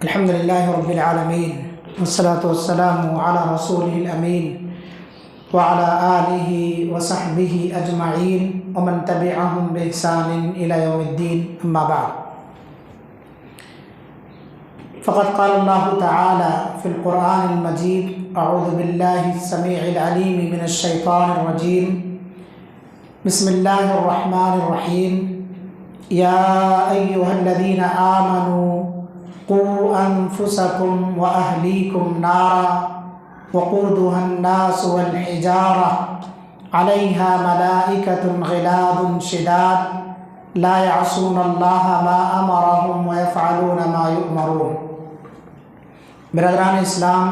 الحمد للہ رب العالمین والصلاة والسلام علی رسولہ الامین وعلی آلہ وصحبہ اجمعین ومن تبعہم بإحسان الی یوم الدین اما بعد فقد قال اللہ تعالی فی القرآن المجید اعوذ باللہ السمیع العلیم من الشیطان الرجیم بسم اللہ الرحمن الرحیم یا ایہا الذین آمنوا قوا انفسکم واہلیکم نارا وقودها الناس والحجارة علیہا ملائکۃ غلاظ شداد لا یعصون اللہ ما امرهم ویفعلون ما یؤمرون۔ برادران اسلام،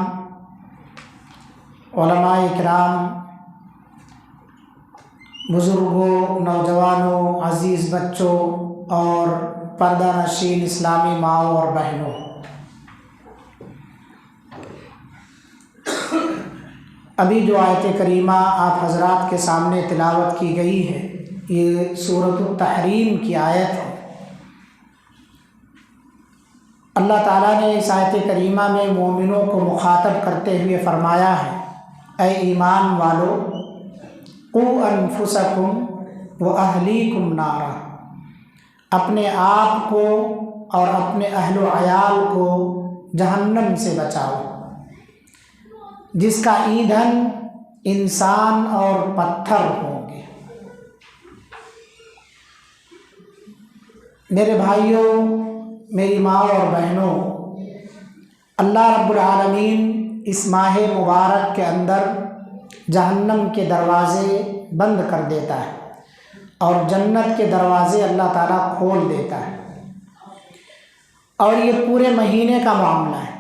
علماء کرام، بزرگوں، نوجوانوں، عزیز بچوں اور پردہ نشین اسلامی ماؤں اور بہنوں، ابھی جو آیت کریمہ آپ حضرات کے سامنے تلاوت کی گئی ہے، یہ سورۃ التحریم کی آیت ہے۔ اللہ تعالیٰ نے اس آیت کریمہ میں مومنوں کو مخاطب کرتے ہوئے فرمایا ہے، اے ایمان والو، قوا انفسکم واہلیکم نارا، اپنے آپ کو اور اپنے اہل و عیال کو جہنم سے بچاؤ، جس کا ایندھن انسان اور پتھر ہوں گے۔ میرے بھائیوں، میری ماں اور بہنوں، اللہ رب العالمین اس ماہ مبارک کے اندر جہنم کے دروازے بند کر دیتا ہے اور جنت کے دروازے اللہ تعالیٰ کھول دیتا ہے، اور یہ پورے مہینے کا معاملہ ہے۔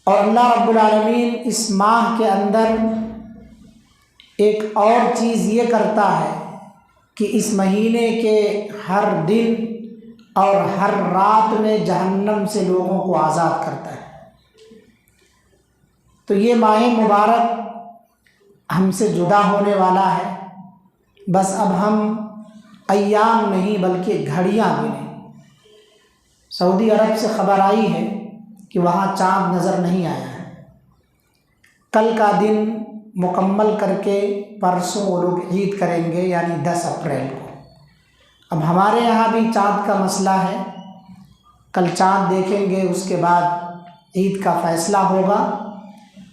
اور اللہ رب العالمین اس ماہ کے اندر ایک اور چیز یہ کرتا ہے کہ اس مہینے کے ہر دن اور ہر رات میں جہنم سے لوگوں کو آزاد کرتا ہے۔ تو یہ ماہ مبارک ہم سے جدا ہونے والا ہے، بس اب ہم ایام نہیں بلکہ گھڑیاں گنیں۔ سعودی عرب سے خبر آئی ہے کہ وہاں چاند نظر نہیں آیا ہے۔ کل کا دن مکمل کر کے پرسوں وہ لوگ عید کریں گے، یعنی 10 اپریل کو۔ اب ہمارے یہاں بھی چاند کا مسئلہ ہے، کل چاند دیکھیں گے، اس کے بعد عید کا فیصلہ ہوگا۔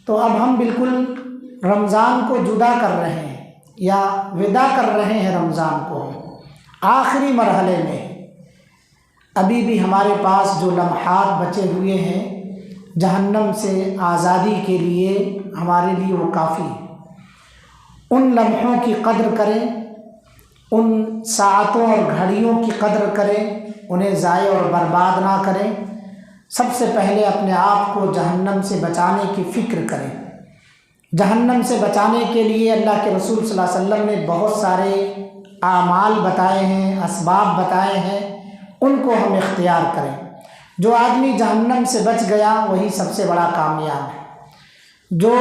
تو اب ہم بالکل رمضان کو جدا کر رہے ہیں یا وداع کر رہے ہیں رمضان کو، آخری مرحلے میں۔ ابھی بھی ہمارے پاس جو لمحات بچے ہوئے ہیں جہنم سے آزادی کے لیے، ہمارے لیے وہ کافی ہے۔ ان لمحوں کی قدر کریں، ان ساعتوں اور گھڑیوں کی قدر کریں، انہیں ضائع اور برباد نہ کریں۔ سب سے پہلے اپنے آپ کو جہنم سے بچانے کی فکر کریں۔ جہنم سے بچانے کے لیے اللہ کے رسول صلی اللہ علیہ وسلم نے بہت سارے اعمال بتائے ہیں، اسباب بتائے ہیں، ان کو ہم اختیار کریں۔ جو آدمی جہنم سے بچ گیا وہی سب سے بڑا کامیاب ہے، جو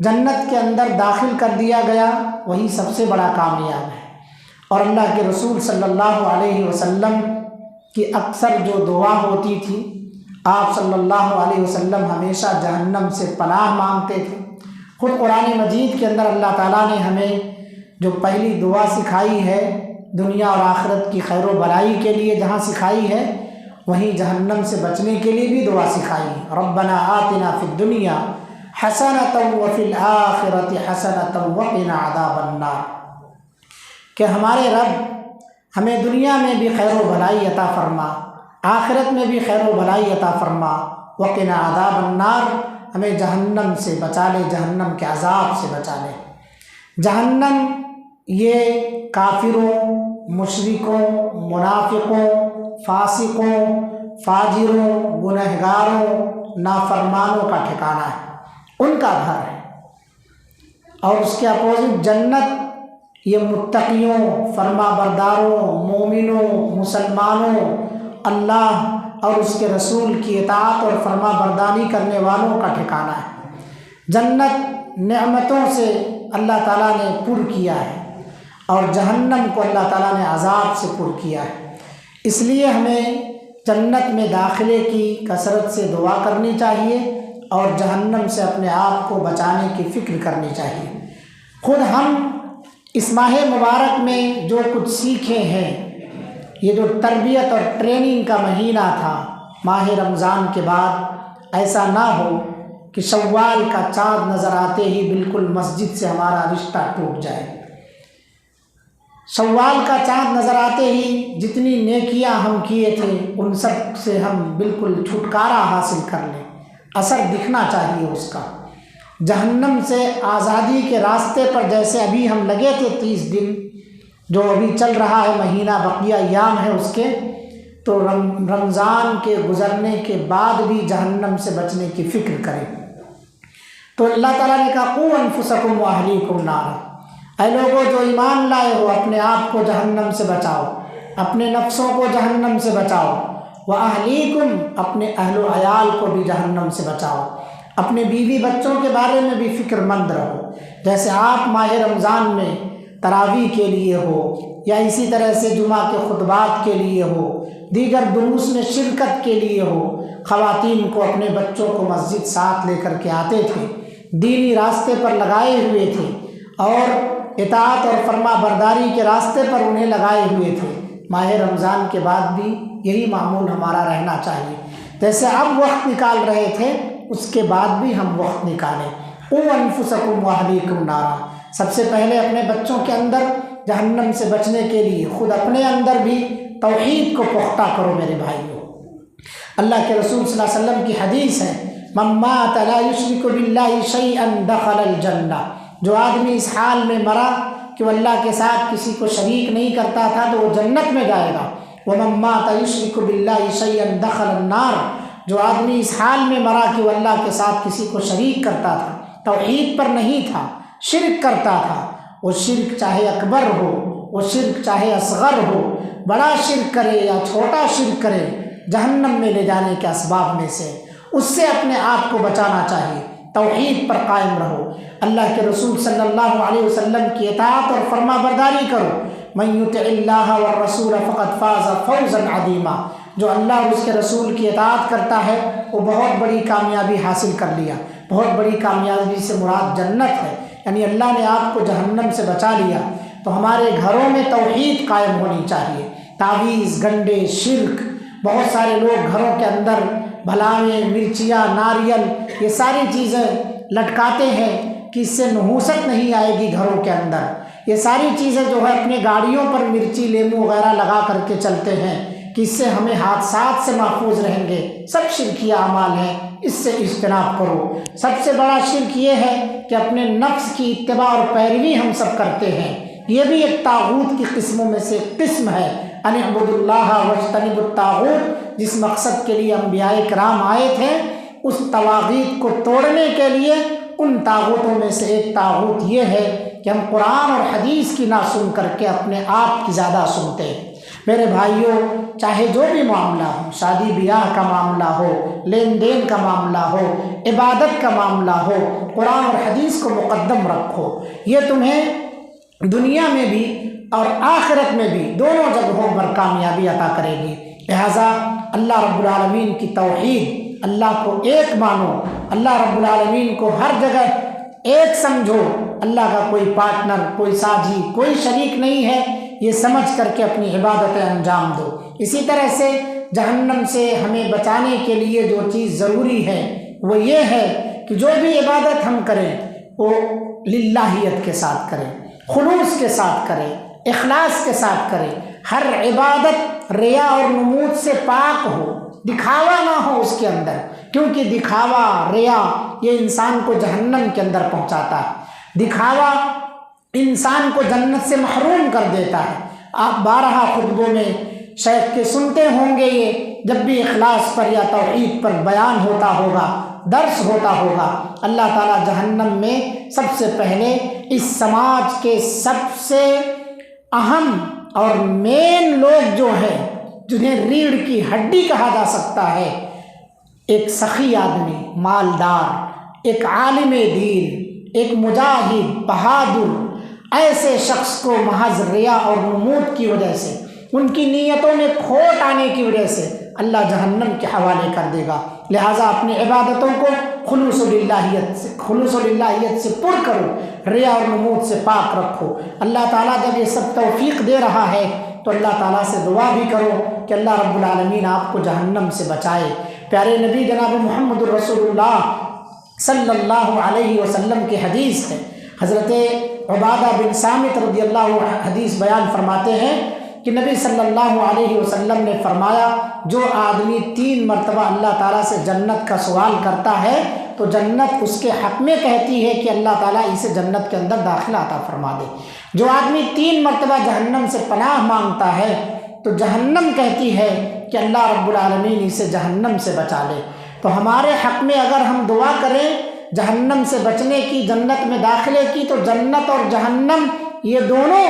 جنت کے اندر داخل کر دیا گیا وہی سب سے بڑا کامیاب ہے۔ اور اللہ کے رسول صلی اللہ علیہ وسلم کی اکثر جو دعا ہوتی تھی، آپ صلی اللہ علیہ وسلم ہمیشہ جہنم سے پناہ مانگتے تھے۔ خود قرآن مجید کے اندر اللہ تعالیٰ نے ہمیں جو پہلی دعا سکھائی ہے دنیا اور آخرت کی خیر و بھلائی کے لیے جہاں سکھائی ہے، وہیں جہنم سے بچنے کے لیے بھی دعا سکھائی ہے۔ ربنا آتنا فی الدنیا حسنۃ وفی الآخرۃ حسنۃ وقنا عذاب النار، کہ ہمارے رب ہمیں دنیا میں بھی خیر و بھلائی عطا فرما، آخرت میں بھی خیر و بھلائی عطا فرما، وقنا عذاب النار، ہمیں جہنم سے بچا لے، جہنم کے عذاب سے بچا لے۔ جہنم یہ کافروں، مشرکوں، منافقوں، فاسقوں، فاجروں، گنہگاروں، نافرمانوں کا ٹھکانہ ہے، ان کا گھر ہے۔ اور اس کے اپوزٹ جنت یہ متقیوں، فرما برداروں، مومنوں، مسلمانوں، اللہ اور اس کے رسول کی اطاعت اور فرما برداری کرنے والوں کا ٹھکانہ ہے۔ جنت نعمتوں سے اللہ تعالیٰ نے پر کیا ہے اور جہنم کو اللہ تعالیٰ نے عذاب سے پر کیا ہے۔ اس لیے ہمیں جنت میں داخلے کی کثرت سے دعا کرنی چاہیے اور جہنم سے اپنے آپ کو بچانے کی فکر کرنی چاہیے۔ خود ہم اس ماہ مبارک میں جو کچھ سیکھے ہیں، یہ جو تربیت اور ٹریننگ کا مہینہ تھا ماہ رمضان کے بعد، ایسا نہ ہو کہ شوال کا چاند نظر آتے ہی بالکل مسجد سے ہمارا رشتہ ٹوٹ جائے۔ شوال کا چاند نظر آتے ہی جتنی نیکیاں ہم کیے تھے ان سب سے ہم بالکل چھٹکارا حاصل کر لیں، اثر دکھنا چاہیے اس کا۔ جہنم سے آزادی کے راستے پر جیسے ابھی ہم لگے تھے 30 دن جو ابھی چل رہا ہے، مہینہ بقیہ ایام ہے اس کے، تو رمضان کے گزرنے کے بعد بھی جہنم سے بچنے کی فکر کریں۔ تو اللہ تعالیٰ نے کہا قوا انفسکم واہلیکم نارا، اے لوگوں جو ایمان لائے ہو اپنے آپ کو جہنم سے بچاؤ، اپنے نفسوں کو جہنم سے بچاؤ، واہلیکم اپنے اہل و عیال کو بھی جہنم سے بچاؤ، اپنے بیوی بچوں کے بارے میں بھی فکر مند رہو۔ جیسے آپ ماہ رمضان میں تراویح کے لیے ہو یا اسی طرح سے جمعہ کے خطبات کے لیے ہو، دیگر دروس میں شرکت کے لیے ہو، خواتین کو اپنے بچوں کو مسجد ساتھ لے کر کے آتے تھے، دینی راستے پر لگائے ہوئے تھے اور اطاعت اور فرما برداری کے راستے پر انہیں لگائے ہوئے تھے۔ ماہ رمضان کے بعد بھی یہی معمول ہمارا رہنا چاہیے، جیسے اب وقت نکال رہے تھے اس کے بعد بھی ہم وقت نکالیں۔ قوا انفسکم واہلیکم نارا، سب سے پہلے اپنے بچوں کے اندر جہنم سے بچنے کے لیے خود اپنے اندر بھی توحید کو پختہ کرو میرے بھائیوں۔ اللہ کے رسول صلی اللہ علیہ وسلم کی حدیث ہے من مات لا یشرک باللہ شیئا دخل الجنہ، جو آدمی اس حال میں مرا کہ وہ اللہ کے ساتھ کسی کو شریک نہیں کرتا تھا تو وہ جنت میں جائے گا۔ ومن مات یشرک باللہ شیئا دخل النار، جو آدمی اس حال میں مرا کہ وہ اللہ کے ساتھ کسی کو شریک کرتا تھا، توحید پر نہیں تھا، شرک کرتا تھا، وہ شرک چاہے اکبر ہو، وہ شرک چاہے اصغر ہو، بڑا شرک کرے یا چھوٹا شرک کرے، جہنم میں لے جانے کے اسباب میں سے اس سے اپنے آپ کو بچانا چاہیے۔ توحید پر قائم رہو، اللہ کے رسول صلی اللہ علیہ وسلم کی اطاعت اور فرما برداری کرو۔ من یطع اللہ والرسول فقد فاز فوزا عظیما، جو اللہ اور اس کے رسول کی اطاعت کرتا ہے وہ بہت بڑی کامیابی حاصل کر لیا۔ بہت بڑی کامیابی سے مراد جنت ہے، یعنی اللہ نے آپ کو جہنم سے بچا لیا۔ تو ہمارے گھروں میں توحید قائم ہونی چاہیے۔ تعویذ، گنڈے، شرک، بہت سارے لوگ گھروں کے اندر بھلائیں، مرچیاں، ناریل، یہ ساری چیزیں لٹکاتے ہیں کہ اس سے نحوست نہیں آئے گی گھروں کے اندر۔ یہ ساری چیزیں جو ہے اپنے گاڑیوں پر مرچی، لیمو وغیرہ لگا کر کے چلتے ہیں کہ اس سے ہمیں حادثات سے محفوظ رہیں گے۔ سب شرکیہ اعمال ہیں، اس سے اجتناب کرو۔ سب سے بڑا شرک یہ ہے کہ اپنے نفس کی اتباع اور پیروی ہم سب کرتے ہیں، یہ بھی ایک طاغوت کی قسموں میں سے قسم ہے۔ ان اعبدوا اللہ واجتنبوا الطاغوت، جس مقصد کے لیے انبیاء کرام آئے تھے اس طواغیت کو توڑنے کے لیے، ان طاغوتوں میں سے ایک طاغوت یہ ہے کہ ہم قرآن اور حدیث کی نہ سن کر کے اپنے آپ کی زیادہ سنتے ہیں۔ میرے بھائیوں، چاہے جو بھی معاملہ ہو، شادی بیاہ کا معاملہ ہو، لین دین کا معاملہ ہو، عبادت کا معاملہ ہو، قرآن اور حدیث کو مقدم رکھو۔ یہ تمہیں دنیا میں بھی اور آخرت میں بھی دونوں جگہوں پر کامیابی عطا کرے گی۔ لہٰذا اللہ رب العالمین کی توحید، اللہ کو ایک مانو، اللہ رب العالمین کو ہر جگہ ایک سمجھو، اللہ کا کوئی پارٹنر، کوئی ساجی، کوئی شریک نہیں ہے، یہ سمجھ کر کے اپنی عبادتیں انجام دو۔ اسی طرح سے جہنم سے ہمیں بچانے کے لیے جو چیز ضروری ہے وہ یہ ہے کہ جو بھی عبادت ہم کریں وہ للہیت کے ساتھ کریں، خلوص کے ساتھ کریں، اخلاص کے ساتھ کریں۔ ہر عبادت ریا اور نمود سے پاک ہو، دکھاوا نہ ہو اس کے اندر، کیونکہ دکھاوا، ریا یہ انسان کو جہنم کے اندر پہنچاتا ہے۔ دکھاوا انسان کو جنت سے محروم کر دیتا ہے۔ آپ بارہا خطبوں میں شیخ کے سنتے ہوں گے، یہ جب بھی اخلاص پر یا توحید پر بیان ہوتا ہوگا، درس ہوتا ہوگا، اللہ تعالیٰ جہنم میں سب سے پہلے اس سماج کے سب سے اہم اور مین لوگ جو ہیں، جنہیں ریڑھ کی ہڈی کہا جا سکتا ہے، ایک سخی آدمی، مالدار، ایک عالم دین، ایک مجاہد، بہادر، ایسے شخص کو محض ریا اور نمود کی وجہ سے ان کی نیتوں میں کھوٹ آنے کی وجہ سے اللہ جہنم کے حوالے کر دے گا۔ لہٰذا اپنی عبادتوں کو خلوص و للہیت سے پر کرو، ریا اور نمود سے پاک رکھو۔ اللہ تعالیٰ جب یہ سب توفیق دے رہا ہے تو اللہ تعالیٰ سے دعا بھی کرو کہ اللہ رب العالمین آپ کو جہنم سے بچائے۔ پیارے نبی جناب محمد الرسول اللہ صلی اللہ علیہ وسلم کی حدیث ہے، حضرت عبادہ بن صامت رضی اللہ عنہ حدیث بیان فرماتے ہیں کہ نبی صلی اللہ علیہ وسلم نے فرمایا، جو آدمی 3 مرتبہ اللہ تعالیٰ سے جنت کا سوال کرتا ہے تو جنت اس کے حق میں کہتی ہے کہ اللہ تعالیٰ اسے جنت کے اندر داخلہ عطا فرما دے۔ جو آدمی 3 مرتبہ جہنم سے پناہ مانگتا ہے تو جہنم کہتی ہے کہ اللہ رب العالمین اسے جہنم سے بچا لے۔ تو ہمارے حق میں اگر ہم دعا کریں جہنم سے بچنے کی، جنت میں داخلے کی، تو جنت اور جہنم یہ دونوں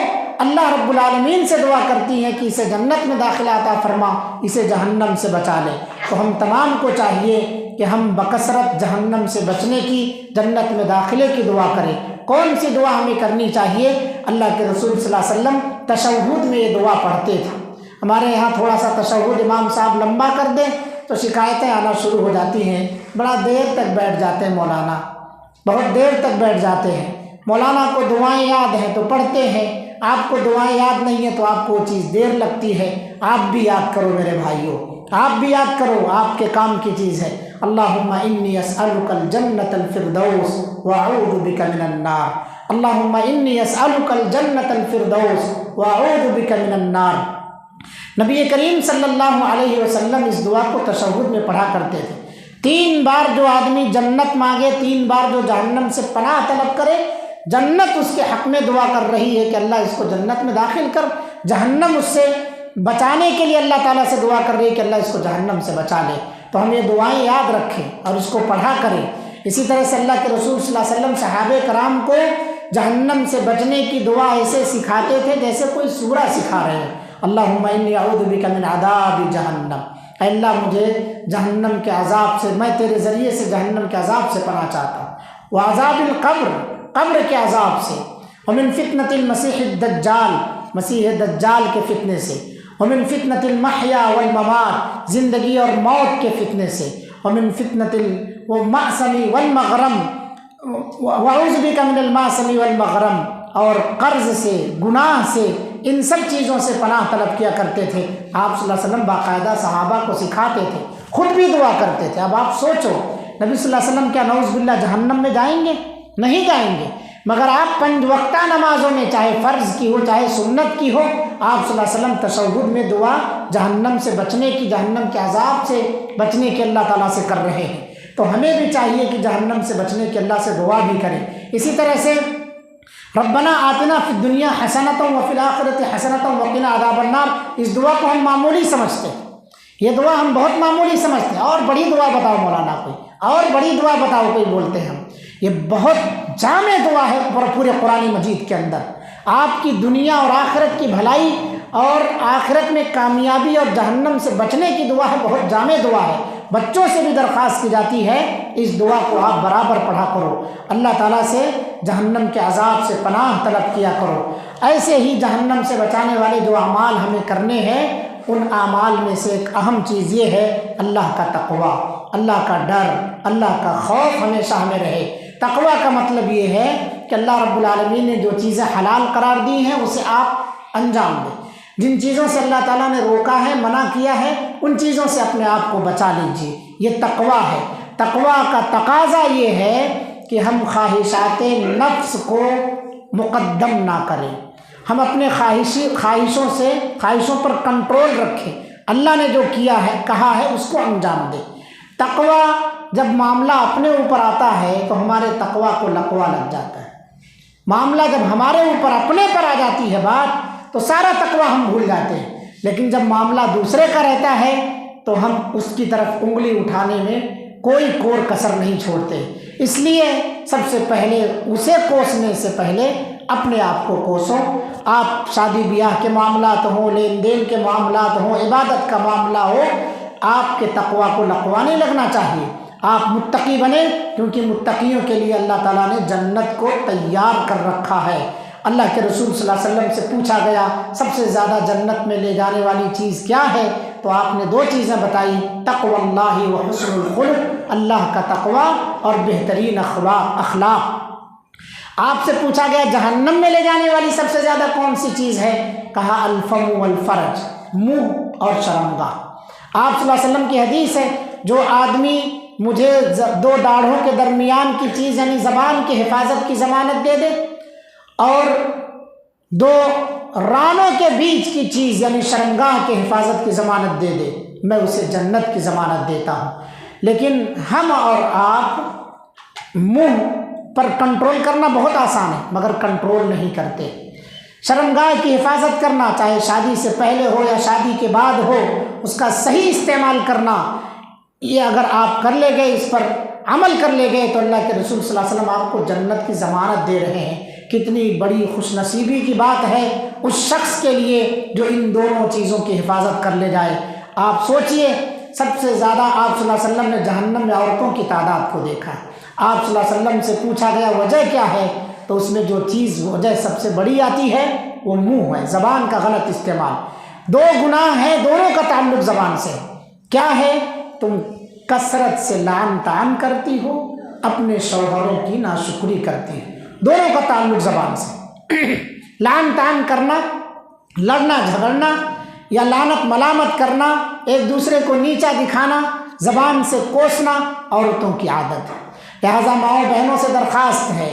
اللہ رب العالمین سے دعا کرتی ہیں کہ اسے جنت میں داخلہ عطا فرما، اسے جہنم سے بچا لے۔ تو ہم تمام کو چاہیے کہ ہم بکثرت جہنم سے بچنے کی، جنت میں داخلے کی دعا کریں۔ کون سی دعا ہمیں کرنی چاہیے؟ اللہ کے رسول صلی اللہ علیہ وسلم تشہد میں یہ دعا پڑھتے تھے۔ ہمارے یہاں تھوڑا سا تشہد امام صاحب لمبا کر دیں تو شکایتیں آنا شروع ہو جاتی ہیں، بڑا دیر تک بیٹھ جاتے ہیں مولانا، بہت دیر تک بیٹھ جاتے ہیں۔ مولانا کو دعائیں یاد ہیں تو پڑھتے ہیں، آپ کو دعائیں یاد نہیں ہیں تو آپ کو وہ چیز دیر لگتی ہے۔ آپ بھی یاد کرو میرے بھائیوں، آپ بھی یاد کرو، آپ کے کام کی چیز ہے۔ اللہم انی اسألک الجنۃ الفردوس واعوذ بک من النار، اللہم انی اسألک الجنۃ الفردوس واعوذ بک من النار۔ نبی کریم صلی اللہ علیہ وسلم اس دعا کو تشہد میں پڑھا کرتے تھے۔ 3 بار جو آدمی جنت مانگے، 3 بار جو جہنم سے پناہ طلب کرے، جنت اس کے حق میں دعا کر رہی ہے کہ اللہ اس کو جنت میں داخل کر، جہنم اس سے بچانے کے لیے اللہ تعالیٰ سے دعا کر رہی ہے کہ اللہ اس کو جہنم سے بچا لے۔ تو ہم یہ دعائیں یاد رکھیں اور اس کو پڑھا کریں۔ اسی طرح سے اللہ کے رسول صلی اللہ علیہ وسلم صحابہ کرام کو جہنم سے بچنے کی دعا ایسے سکھاتے تھے جیسے کوئی سورہ سکھا رہے ہیں۔ اللہم انی اعوذ بک من عذاب جہنم، اے اللہ مجھے جہنم کے عذاب سے، میں تیرے ذریعے سے جہنم کے عذاب سے پناہ چاہتا ہوں، وعذاب القبر، قبر کے عذاب سے، ومن فتنۃ المسیح الدجال، مسیح دجال کے فتنے سے، ومن فتنۃ المحیا والممات، زندگی اور موت کے فتنے سے، ومن فتنۃ المأثم والمغرم، واعوذ بک من المأثم والمغرم، اور قرض سے، گناہ سے، ان سب چیزوں سے پناہ طلب کیا کرتے تھے۔ آپ صلی اللہ علیہ وسلم باقاعدہ صحابہ کو سکھاتے تھے، خود بھی دعا کرتے تھے۔ اب آپ سوچو، نبی صلی اللہ علیہ وسلم کیا نعوذ باللہ جہنم میں جائیں گے؟ نہیں جائیں گے، مگر آپ 5 وقتہ نمازوں میں، چاہے فرض کی ہو چاہے سنت کی ہو، آپ صلی اللہ علیہ وسلم تشہد میں دعا جہنم سے بچنے کی، جہنم کے عذاب سے بچنے کی اللہ تعالیٰ سے کر رہے ہیں۔ تو ہمیں بھی چاہیے کہ جہنم سے بچنے کی اللہ سے دعا بھی کریں۔ اسی طرح سے ربنا آتنا فی الدنیا حسنۃ وفی الآخرۃ حسنۃ وقنا عذاب النار، اس دعا کو ہم معمولی سمجھتے ہیں، یہ دعا ہم بہت معمولی سمجھتے ہیں۔ اور بڑی دعا بتاؤ مولانا کوئی، اور بڑی دعا بتاؤ کوئی، بولتے ہیں ہم۔ یہ بہت جامع دعا ہے پورے قرآن مجید کے اندر۔ آپ کی دنیا اور آخرت کی بھلائی اور آخرت میں کامیابی اور جہنم سے بچنے کی دعا ہے، بہت جامع دعا ہے۔ بچوں سے بھی درخواست کی جاتی ہے اس دعا کو آپ برابر پڑھا کرو، اللہ تعالیٰ سے جہنم کے عذاب سے پناہ طلب کیا کرو۔ ایسے ہی جہنم سے بچانے والے جو اعمال ہمیں کرنے ہیں، ان اعمال میں سے ایک اہم چیز یہ ہے اللہ کا تقوی، اللہ کا ڈر، اللہ کا خوف ہمیشہ ہمیں رہے۔ تقوی کا مطلب یہ ہے کہ اللہ رب العالمین نے جو چیزیں حلال قرار دی ہیں اسے آپ انجام دیں، جن چیزوں سے اللہ تعالیٰ نے روکا ہے، منع کیا ہے، ان چیزوں سے اپنے آپ کو بچا لیجیے۔ یہ تقوی ہے۔ تقوی کا تقاضا یہ ہے کہ ہم خواہشات نفس کو مقدم نہ کریں، ہم اپنے خواہشوں پر کنٹرول رکھیں، اللہ نے جو کیا ہے، کہا ہے، اس کو انجام دیں۔ تقوی جب معاملہ اپنے اوپر آتا ہے تو ہمارے تقوی کو لقوہ لگ جاتا ہے۔ معاملہ جب ہمارے اوپر اپنے پر آ جاتی ہے بات تو سارا تقوی ہم بھول جاتے ہیں، لیکن جب معاملہ دوسرے کا رہتا ہے تو ہم اس کی طرف انگلی اٹھانے میں کوئی کور کسر نہیں چھوڑتے۔ اس لیے سب سے پہلے اسے کوسنے سے پہلے اپنے آپ کو کوسو۔ آپ شادی بیاہ کے معاملات ہوں، لین دین کے معاملات ہوں، عبادت کا معاملہ ہو، آپ کے تقوی کو لقوہ نہیں لگنا چاہیے۔ آپ متقی بنیں، کیونکہ متقیوں کے لیے اللہ تعالیٰ نے جنت کو تیار کر رکھا ہے۔ اللہ کے رسول صلی اللہ علیہ وسلم سے پوچھا گیا سب سے زیادہ جنت میں لے جانے والی چیز کیا ہے، تو آپ نے 2 چیزیں بتائی، تقوی اللہ و حسن الخلق، اللہ کا تقوی اور بہترین اخلاق۔ آپ سے پوچھا گیا جہنم میں لے جانے والی سب سے زیادہ کون سی چیز ہے، کہا الفم والفرج، منہ اور شرمگاہ۔ آپ صلی اللہ علیہ وسلم کی حدیث ہے، جو آدمی مجھے 2 داڑھوں کے درمیان کی چیز یعنی زبان کی حفاظت کی ضمانت دے دے، اور 2 رانوں کے بیچ کی چیز یعنی شرمگاہ کی حفاظت کی ضمانت دے دے، میں اسے جنت کی ضمانت دیتا ہوں۔ لیکن ہم اور آپ منہ پر کنٹرول کرنا بہت آسان ہے، مگر کنٹرول نہیں کرتے۔ شرمگاہ کی حفاظت کرنا، چاہے شادی سے پہلے ہو یا شادی کے بعد ہو، اس کا صحیح استعمال کرنا، یہ اگر آپ کر لے گئے، اس پر عمل کر لے گئے، تو اللہ کے رسول صلی اللہ علیہ وسلم آپ کو جنت کی ضمانت دے رہے ہیں۔ کتنی بڑی خوش نصیبی کی بات ہے اس شخص کے لیے جو ان دونوں چیزوں کی حفاظت کر لے جائے۔ آپ سوچئے، سب سے زیادہ آپ صلی اللہ علیہ وسلم نے جہنم میں عورتوں کی تعداد کو دیکھا ہے۔ آپ صلی اللہ علیہ وسلم سے پوچھا گیا وجہ کیا ہے، تو اس میں جو چیز وجہ سب سے بڑی آتی ہے وہ منہ ہے، زبان کا غلط استعمال۔ 2 گناہ ہیں، دونوں کا تعلق زبان سے۔ کیا ہے؟ تم کثرت سے لعن طعن کرتی ہو، اپنے شوہروں کی ناشکری کرتی ہو، دونوں کا تعلق زبان سے۔ لعن طعن کرنا، لڑنا جھگڑنا یا لعنت ملامت کرنا، ایک دوسرے کو نیچا دکھانا، زبان سے کوسنا عورتوں کی عادت ہے۔ لہٰذا ماؤں بہنوں سے درخواست ہے،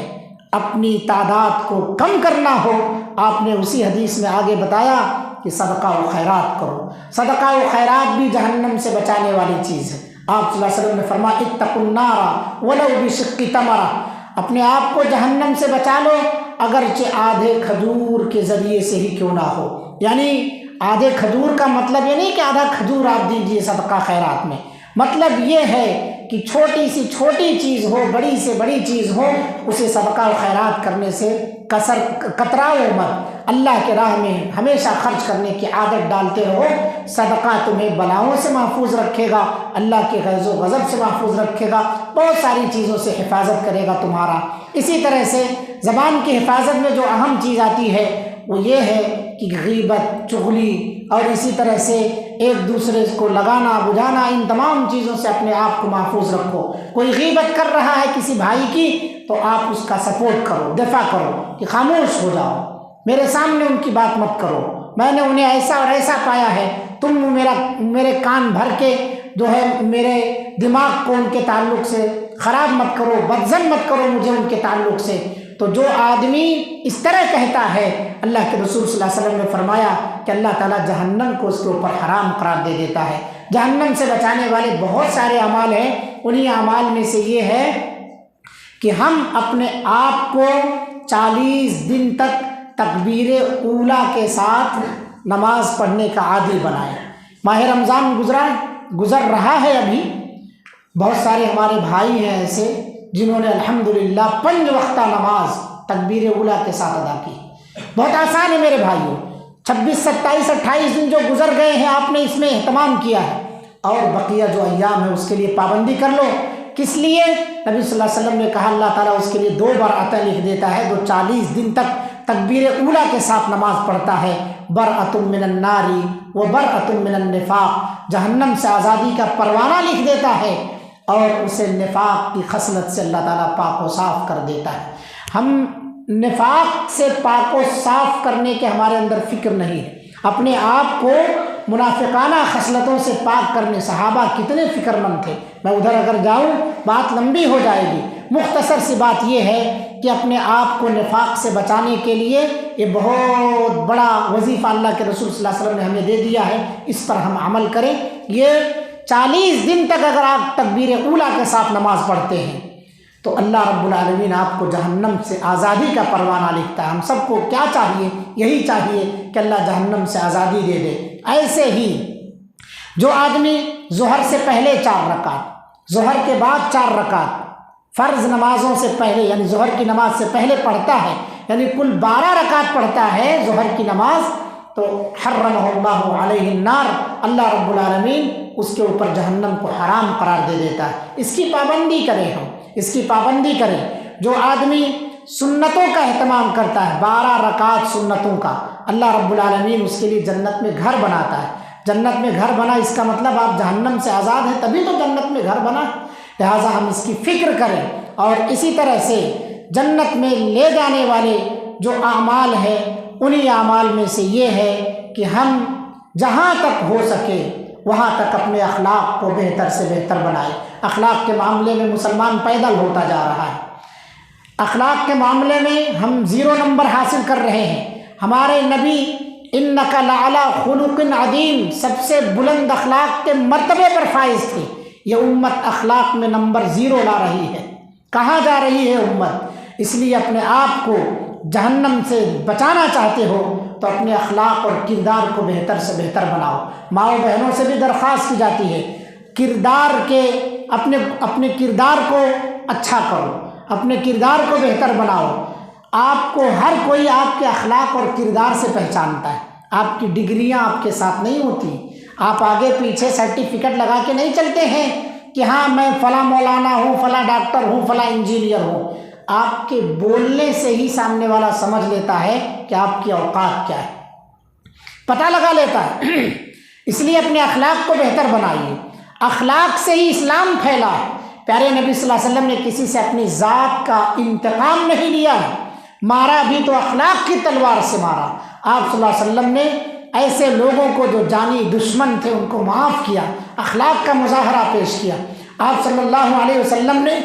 اپنی تعداد کو کم کرنا ہو، آپ نے اسی حدیث میں آگے بتایا کہ صدقہ و خیرات کرو۔ صدقہ و خیرات بھی جہنم سے بچانے والی چیز ہے۔ آپ صلی اللہ علیہ وسلم نے فرمایا اتقوا النار ولو بشق تمرہ، اپنے آپ کو جہنم سے بچا لو اگرچہ آدھے کھجور کے ذریعے سے ہی کیوں نہ ہو۔ یعنی آدھے کھجور کا مطلب یہ نہیں کہ آدھا کھجور آپ دیجئے صدقہ خیرات میں، مطلب یہ ہے کہ چھوٹی سی چھوٹی چیز ہو، بڑی سے بڑی چیز ہو، اسے صدقہ و خیرات کرنے سے کتراؤ مت۔ اللہ کے راہ میں ہمیشہ خرچ کرنے کی عادت ڈالتے رہو۔ صدقہ تمہیں بلاؤں سے محفوظ رکھے گا، اللہ کے غیظ و غضب سے محفوظ رکھے گا، بہت ساری چیزوں سے حفاظت کرے گا تمہارا۔ اسی طرح سے زبان کی حفاظت میں جو اہم چیز آتی ہے وہ یہ ہے کہ غیبت، چغلی اور اسی طرح سے ایک دوسرے کو لگانا بجھانا، ان تمام چیزوں سے اپنے آپ کو محفوظ رکھو۔ کوئی غیبت کر رہا ہے کسی بھائی کی تو آپ اس کا سپورٹ کرو، دفاع کرو کہ خاموش ہو جاؤ، میرے سامنے ان کی بات مت کرو، میں نے انہیں ایسا اور ایسا پایا ہے، تم میرے کان بھر کے جو ہے میرے دماغ کو ان کے تعلق سے خراب مت کرو، بدظن مت کرو مجھے ان کے تعلق سے۔ تو جو آدمی اس طرح کہتا ہے، اللہ کے رسول صلی اللہ علیہ وسلم نے فرمایا کہ اللہ تعالیٰ جہنم کو اس کے اوپر حرام قرار دے دیتا ہے۔ جہنم سے بچانے والے بہت سارے اعمال ہیں، انہی اعمال میں سے یہ ہے کہ ہم اپنے آپ کو 40 دن تک تکبیر اولیٰ کے ساتھ نماز پڑھنے کا عادی بنائیں۔ ماہ رمضان گزر رہا ہے، ابھی بہت سارے ہمارے بھائی ہیں ایسے جنہوں نے الحمدللہ 5 وقتہ نماز تکبیر اولیٰ کے ساتھ ادا کی۔ بہت آسان ہے میرے بھائیوں، 26، 27، 28 دن جو گزر گئے ہیں آپ نے اس میں اہتمام کیا ہے، اور بقیہ جو ایام ہے اس کے لیے پابندی کر لو۔ کس لیے؟ نبی صلی اللہ علیہ وسلم نے کہا اللہ تعالیٰ اس کے لیے 2 برأتیں لکھ دیتا ہے، جو 40 دن تک تکبیر اولیٰ کے ساتھ نماز پڑھتا ہے، برأۃ من النار و برأۃ من النفاق، جہنم سے آزادی کا پروانہ لکھ دیتا ہے، اور اسے نفاق کی خصلت سے اللہ تعالیٰ پاک و صاف کر دیتا ہے۔ ہم نفاق سے پاک و صاف کرنے کے ہمارے اندر فکر نہیں ہے، اپنے آپ کو منافقانہ خصلتوں سے پاک کرنے۔ صحابہ کتنے فکر مند تھے، میں ادھر اگر جاؤں بات لمبی ہو جائے گی، مختصر سی بات یہ ہے کہ اپنے آپ کو نفاق سے بچانے کے لیے یہ بہت بڑا وظیفہ اللہ کے رسول صلی اللہ علیہ وسلم نے ہمیں دے دیا ہے، اس پر ہم عمل کریں۔ یہ 40 دن تک اگر آپ تکبیر اولیٰ کے ساتھ نماز پڑھتے ہیں تو اللہ رب العالمین آپ کو جہنم سے آزادی کا پروانہ لکھتا ہے۔ ہم سب کو کیا چاہیے؟ یہی چاہیے کہ اللہ جہنم سے آزادی دے دے۔ ایسے ہی جو آدمی ظہر سے پہلے 4 رکعت، ظہر کے بعد 4 رکعت فرض نمازوں سے پہلے یعنی ظہر کی نماز سے پہلے پڑھتا ہے، یعنی کل 12 رکعت پڑھتا ہے ظہر کی نماز، تو حرمہ اللہ علیہ النار، اللہ رب العالمین اس کے اوپر جہنم کو حرام قرار دے دیتا ہے۔ اس کی پابندی کریں، ہم اس کی پابندی کریں۔ جو آدمی سنتوں کا اہتمام کرتا ہے، 12 رکعت سنتوں کا، اللہ رب العالمین اس کے لیے جنت میں گھر بناتا ہے۔ جنت میں گھر بنا اس کا مطلب آپ جہنم سے آزاد ہیں، تبھی تو جنت میں گھر بنا ہے۔ لہٰذا ہم اس کی فکر کریں، اور اسی طرح سے جنت میں لے جانے والے جو اعمال ہیں انہی اعمال میں سے یہ ہے کہ ہم جہاں تک ہو سکے وہاں تک اپنے اخلاق کو بہتر سے بہتر بنائیں۔ اخلاق کے معاملے میں مسلمان پیدل ہوتا جا رہا ہے، اخلاق کے معاملے میں ہم 0 نمبر حاصل کر رہے ہیں۔ ہمارے نبی انک لعلی خلق عظیم، سب سے بلند اخلاق کے مرتبے پر فائز تھے۔ یہ امت اخلاق میں نمبر 0 لا رہی ہے۔ کہاں جا رہی ہے امت؟ اس لیے اپنے آپ کو جہنم سے بچانا چاہتے ہو تو اپنے اخلاق اور کردار کو بہتر سے بہتر بناؤ۔ ماؤں بہنوں سے بھی درخواست کی جاتی ہے، کردار کے اپنے کردار کو اچھا کرو، اپنے کردار کو بہتر بناؤ۔ آپ کو ہر کوئی آپ کے اخلاق اور کردار سے پہچانتا ہے۔ آپ کی ڈگریاں آپ کے ساتھ نہیں ہوتی، آپ آگے پیچھے سرٹیفکیٹ لگا کے نہیں چلتے ہیں کہ ہاں میں فلاں مولانا ہوں، فلاں ڈاکٹر ہوں، فلاں انجینئر ہوں۔ آپ کے بولنے سے ہی سامنے والا سمجھ لیتا ہے کہ آپ کی اوقات کیا ہے، پتہ لگا لیتا ہے۔ اس لیے اپنے اخلاق کو بہتر بنائیے۔ اخلاق سے ہی اسلام پھیلا ہے۔ پیارے نبی صلی اللہ علیہ وسلم نے کسی سے اپنی ذات کا انتقام نہیں لیا، مارا بھی تو اخلاق کی تلوار سے مارا۔ آپ صلی اللہ علیہ وسلم نے ایسے لوگوں کو جو جانی دشمن تھے ان کو معاف کیا، اخلاق کا مظاہرہ پیش کیا۔ آپ صلی اللہ علیہ وسلم نے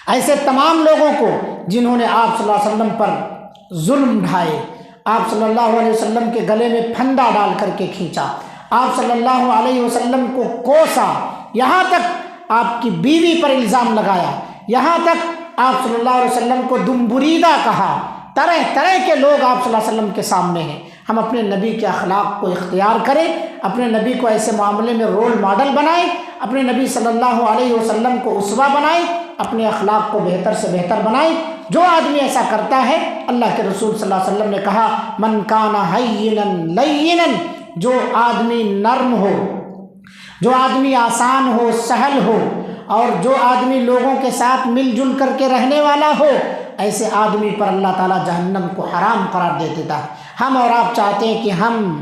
ایسے تمام لوگوں کو جنہوں نے آپ صلی اللہ علیہ وسلم پر ظلم ڈھائے، آپ صلی اللہ علیہ وسلم کے گلے میں پھندا ڈال کر کے کھینچا، آپ صلی اللہ علیہ وسلم کو کوسا، یہاں تک آپ کی بیوی پر الزام لگایا، یہاں تک آپ صلی اللہ علیہ وسلم کو دم بریدہ کہا۔ طرح طرح کے لوگ آپ صلی اللہ علیہ وسلم کے سامنے ہیں۔ ہم اپنے نبی کے اخلاق کو اختیار کریں، اپنے نبی کو ایسے معاملے میں رول ماڈل بنائیں، اپنے نبی صلی اللہ علیہ وسلم کو اسوہ بنائیں، اپنے اخلاق کو بہتر سے بہتر بنائیں۔ جو آدمی ایسا کرتا ہے، اللہ کے رسول صلی اللہ علیہ وسلم نے کہا من کان ہینا لینا، جو آدمی نرم ہو، جو آدمی آسان ہو، سہل ہو، اور جو آدمی لوگوں کے ساتھ مل جل کر کے رہنے والا ہو، ایسے آدمی پر اللہ تعالیٰ جہنم کو حرام قرار دے دیتا ہے۔ ہم اور آپ چاہتے ہیں کہ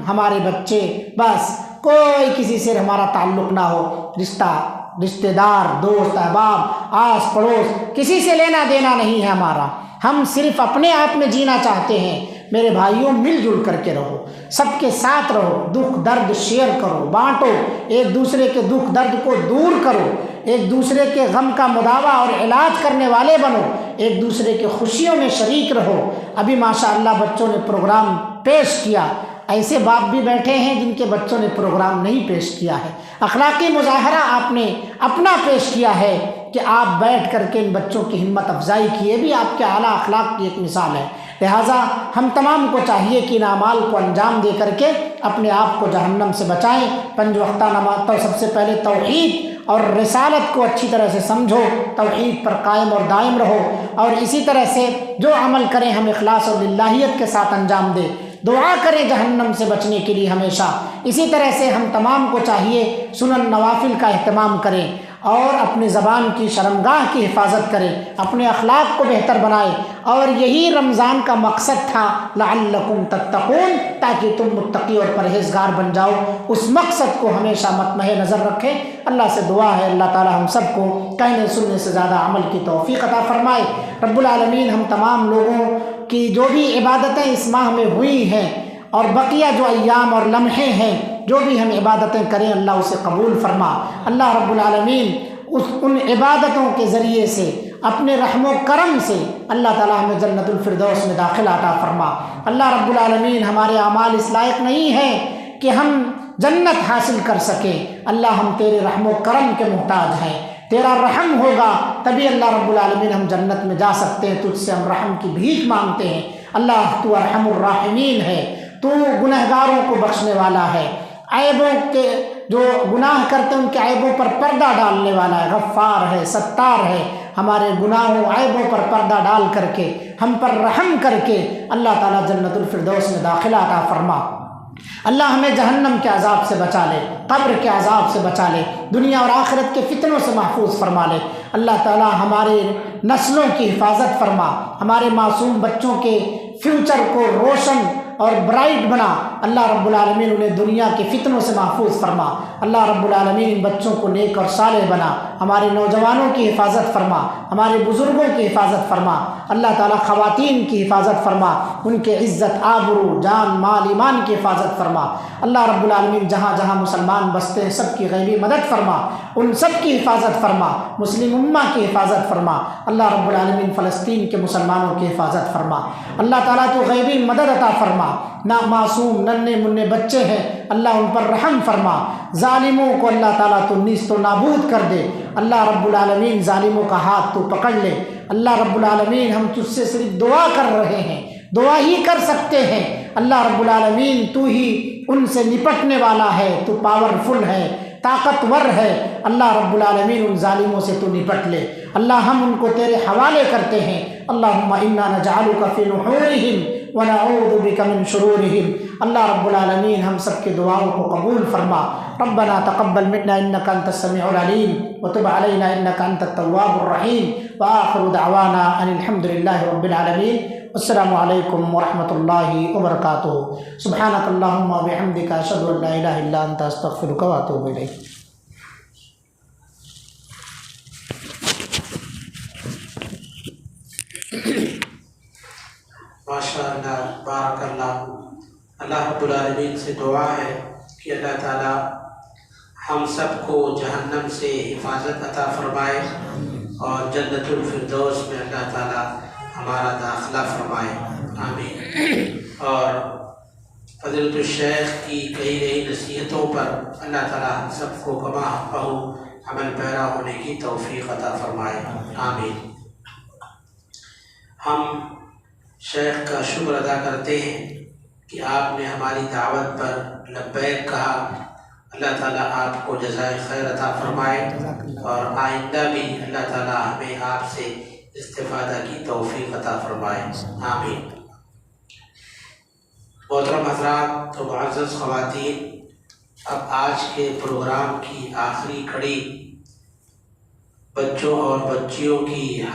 ہمارے بچے بس کوئی کسی سے ہمارا تعلق نہ ہو، رشتہ دار، دوست، احباب، آس پڑوس، کسی سے لینا دینا نہیں ہے ہمارا، ہم صرف اپنے آپ میں جینا چاہتے ہیں۔ میرے بھائیوں، مل جل کر کے رہو، سب کے ساتھ رہو، دکھ درد شیئر کرو، بانٹو، ایک دوسرے کے دکھ درد کو دور کرو، ایک دوسرے کے غم کا مداوع اور علاج کرنے والے بنو، ایک دوسرے کے خوشیوں میں شریک رہو۔ ابھی ماشاءاللہ بچوں نے پروگرام پیش کیا، ایسے باپ بھی بیٹھے ہیں جن کے بچوں نے پروگرام نہیں پیش کیا ہے۔ اخلاقی مظاہرہ آپ نے اپنا پیش کیا ہے کہ آپ بیٹھ کر کے ان بچوں کی ہمت افزائی کیے، بھی آپ کے اعلیٰ اخلاق کی ایک مثال ہے۔ لہٰذا ہم تمام کو چاہیے کہ ان اعمال کو انجام دے کر کے اپنے آپ کو جہنم سے بچائیں۔ 5 وقتہ نماز تو سب سے پہلے توحید اور رسالت کو اچھی طرح سے سمجھو، توحید پر قائم اور دائم رہو، اور اسی طرح سے جو عمل کریں ہم اخلاص اور للہیت کے ساتھ انجام دیں۔ دعا کریں جہنم سے بچنے کے لیے ہمیشہ۔ اسی طرح سے ہم تمام کو چاہیے سنن نوافل کا اہتمام کریں اور اپنی زبان کی شرمگاہ کی حفاظت کریں، اپنے اخلاق کو بہتر بنائیں، اور یہی رمضان کا مقصد تھا لعلکم تتقون، تاکہ تم متقی اور پرہیزگار بن جاؤ۔ اس مقصد کو ہمیشہ مطمع نظر رکھیں۔ اللہ سے دعا ہے اللہ تعالی ہم سب کو کہنے سننے سے زیادہ عمل کی توفیق عطا فرمائے۔ رب العالمین ہم تمام لوگوں کی جو بھی عبادتیں اس ماہ میں ہوئی ہیں اور بقیہ جو ایام اور لمحے ہیں، جو بھی ہم عبادتیں کریں اللہ اسے قبول فرما۔ اللہ رب العالمین ان عبادتوں کے ذریعے سے اپنے رحم و کرم سے اللہ تعالیٰ ہمیں جنت الفردوس میں داخل عطا فرما۔ اللہ رب العالمین ہمارے اعمال اس لائق نہیں ہیں کہ ہم جنت حاصل کر سکیں، اللہ ہم تیرے رحم و کرم کے محتاج ہیں، تیرا رحم ہوگا تبھی اللہ رب العالمین ہم جنت میں جا سکتے ہیں۔ تجھ سے ہم رحم کی بھیک مانگتے ہیں۔ اللہ تو ارحم الراحمین ہے، تو گنہگاروں کو بخشنے والا ہے، عیبوں کے جو گناہ کرتے ہیں ان کے عیبوں پر پردہ ڈالنے والا ہے، غفار ہے، ستار ہے۔ ہمارے گناہوں عیبوں پر پردہ ڈال کر کے ہم پر رحم کر کے اللہ تعالیٰ جنت الفردوس میں داخلہ عطا فرما۔ اللہ ہمیں جہنم کے عذاب سے بچا لے، قبر کے عذاب سے بچا لے، دنیا اور آخرت کے فتنوں سے محفوظ فرما لے۔ اللہ تعالی ہمارے نسلوں کی حفاظت فرما، ہمارے معصوم بچوں کے فیوچر کو روشن اور برائٹ بنا۔ اللہ رب العالمین انہیں دنیا کے فتنوں سے محفوظ فرما۔ اللہ رب العالمین ان بچوں کو نیک اور صالح بنا، ہمارے نوجوانوں کی حفاظت فرما، ہمارے بزرگوں کی حفاظت فرما۔ اللہ تعالیٰ خواتین کی حفاظت فرما، ان کے عزت، آبرو، جان، مال، ایمان کی حفاظت فرما۔ اللہ رب العالمین جہاں جہاں مسلمان بستے ہیں سب کی غیبی مدد فرما، ان سب کی حفاظت فرما، مسلم امہ کی حفاظت فرما۔ اللہ رب العالمین فلسطین کے مسلمانوں کی حفاظت فرما۔ اللہ تعالیٰ تو غیبی مدد عطا فرما۔ نا معصوم ننھے منھے بچے ہیں، اللہ ان پر رحم فرما۔ ظالموں کو اللہ تعالیٰ تو نیست و نابود کر دے۔ اللہ رب العالمین ظالموں کا ہاتھ تو پکڑ لے۔ اللہ رب العالمین ہم تجھ سے صرف دعا کر رہے ہیں، دعا ہی کر سکتے ہیں۔ اللہ رب العالمین تو ہی ان سے نپٹنے والا ہے، تو پاورفل ہے، طاقتور ہے۔ اللہ رب العالمین ان ظالموں سے تو نپٹ لے۔ اللہ ہم ان کو تیرے حوالے کرتے ہیں۔ اللہم انا نجعلک فی نحورہم ونعوذ بک من شرورہم۔ اللہ رب العالمین ہم سب کے دعاؤں کو قبول فرما۔ ربنا تقبل منا انک انت السمیع العلیم وتب علینا انک انت التواب الرحیم وآخر دعوانا ان الحمد للہ رب العالمین۔ السلام علیکم ورحمۃ اللہ وبرکاتہ۔ سبحانک اللہم وبحمدک اشہد ان لا الہ الا انت استغفرک واتوب الیک۔ ماشاء اللہ، بارک اللہ۔ اللہ رب العالمین سے دعا ہے کہ اللہ تعالی ہم سب کو جہنم سے حفاظت عطا فرمائے اور جنت الفردوس میں اللہ تعالی ہمارا داخلہ فرمائے، آمین۔ اور فضیلت الشیخ کی کہی گئی نصیحتوں پر اللہ تعالی ہم سب کو کما حقہ عمل پیرا ہونے کی توفیق عطا فرمائے، آمین۔ ہم شیخ کا شکر ادا کرتے ہیں کہ آپ نے ہماری دعوت پر لبیک کہا۔ اللہ تعالیٰ آپ کو جزائے خیر عطا فرمائے اور آئندہ بھی اللہ تعالیٰ ہمیں آپ سے استفادہ کی توفیق عطا فرمائے، آمین۔ محترم حضرات و معزز خواتین، اب آج کے پروگرام کی آخری کڑی بچوں اور بچیوں کی